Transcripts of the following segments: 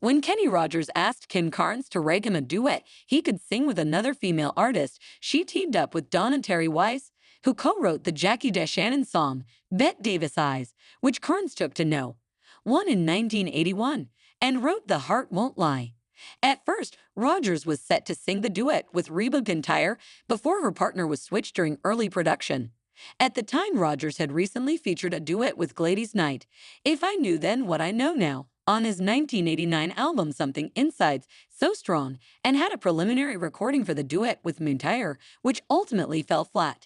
When Kenny Rogers asked Kim Carnes to write him a duet he could sing with another female artist, she teamed up with Dawn and Terry Weiss, who co-wrote the Jackie DeShannon song, Bet Davis Eyes, which Carnes took to No. 1 in 1981, and wrote The Heart Won't Lie. At first, Rogers was set to sing the duet with Reba McEntire before her partner was switched during early production. At the time, Rogers had recently featured a duet with Gladys Knight, If I Knew Then What I Know Now, on his 1989 album Something Inside's So Strong, and had a preliminary recording for the duet with McEntire, which ultimately fell flat.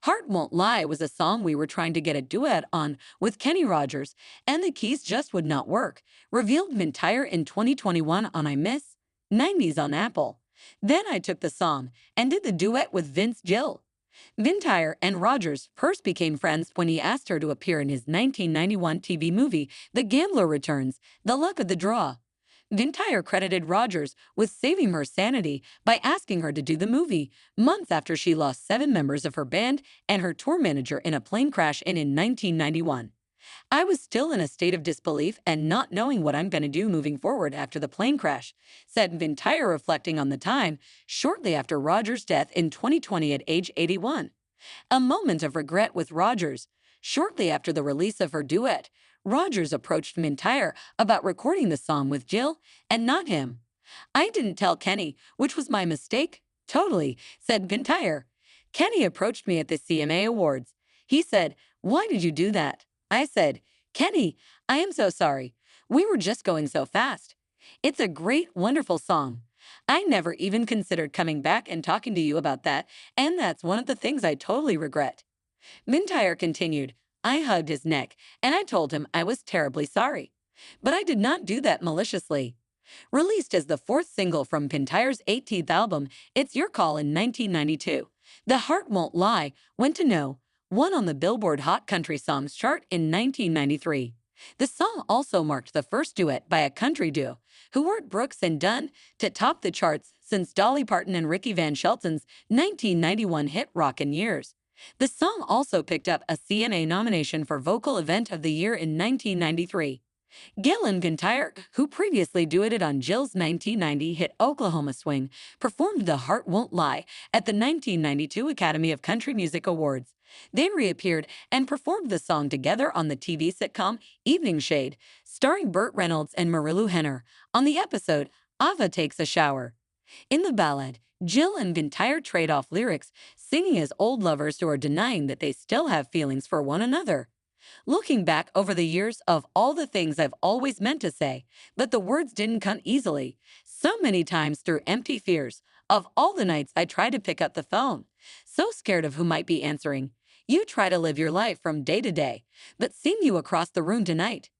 Heart Won't Lie was a song we were trying to get a duet on with Kenny Rogers, and the keys just would not work, revealed McEntire in 2021 on I Miss 90s on Apple. Then I took the song and did the duet with Gill. McEntire and Rogers first became friends when he asked her to appear in his 1991 TV movie The Gambler Returns, The Luck of the Draw. McEntire credited Rogers with saving her sanity by asking her to do the movie, months after she lost 7 members of her band and her tour manager in a plane crash in 1991. I was still in a state of disbelief and not knowing what I'm going to do moving forward after the plane crash, said McEntire, reflecting on the time shortly after Rogers' death in 2020 at age 81. A moment of regret with Rogers. Shortly after the release of her duet, Rogers approached McEntire about recording the song with Gill and not him. I didn't tell Kenny, which was my mistake. Totally, said McEntire. Kenny approached me at the CMA Awards. He said, "Why did you do that?" I said, "Kenny, I am so sorry. We were just going so fast. It's a great, wonderful song. I never even considered coming back and talking to you about that, and that's one of the things I totally regret." McEntire continued, I hugged his neck, and I told him I was terribly sorry. But I did not do that maliciously. Released as the 4th single from McEntire's 18th album, It's Your Call in 1992, The Heart Won't Lie went to No. 1 on the Billboard Hot Country Songs chart in 1993. The song also marked the first duet by a country duo, who weren't Brooks and Dunn, to top the charts since Dolly Parton and Ricky Van Shelton's 1991 hit Rockin' Years. The song also picked up a CMA nomination for Vocal Event of the Year in 1993. Gill and McEntire, who previously duetted on Gill's 1990 hit Oklahoma Swing, performed The Heart Won't Lie at the 1992 Academy of Country Music Awards. They reappeared and performed the song together on the TV sitcom Evening Shade, starring Burt Reynolds and Marilu Henner, on the episode Ava Takes a Shower. In the ballad, Gill and McEntire trade off lyrics, singing as old lovers who are denying that they still have feelings for one another. Looking back over the years of all the things I've always meant to say, but the words didn't come easily, so many times through empty fears, of all the nights I tried to pick up the phone, so scared of who might be answering. You try to live your life from day to day, but seeing you across the room tonight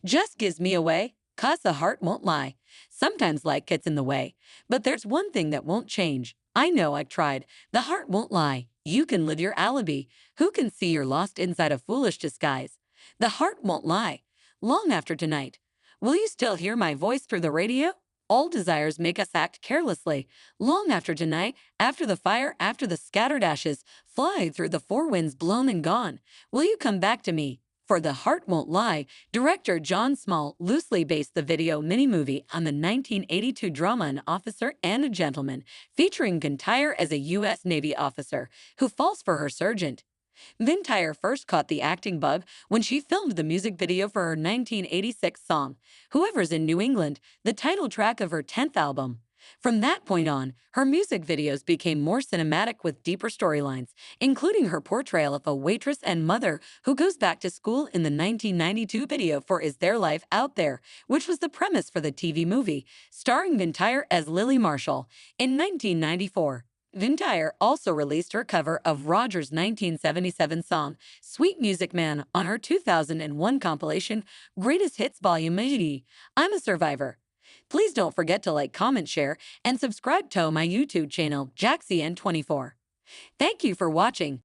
just gives me away, 'cause the heart won't lie. Sometimes life gets in the way, but there's one thing that won't change. I know I've tried. The heart won't lie. You can live your alibi. Who can see you're lost inside a foolish disguise? The heart won't lie. Long after tonight, will you still hear my voice through the radio? All desires make us act carelessly. Long after tonight, after the fire, after the scattered ashes, fly through the 4 winds blown and gone, will you come back to me? For The Heart Won't Lie, director John Small loosely based the video mini-movie on the 1982 drama An Officer and a Gentleman, featuring McEntire as a U.S. Navy officer who falls for her sergeant. McEntire first caught the acting bug when she filmed the music video for her 1986 song, Whoever's in New England, the title track of her 10th album. From that point on, her music videos became more cinematic with deeper storylines, including her portrayal of a waitress and mother who goes back to school in the 1992 video for Is There Life Out There, which was the premise for the TV movie, starring McEntire as Lily Marshall. In 1994, McEntire also released her cover of Rogers' 1977 song, Sweet Music Man, on her 2001 compilation, Greatest Hits Volume 80, I'm a Survivor. Please don't forget to like, comment, share, and subscribe to my YouTube channel, Jaxcey N24. Thank you for watching.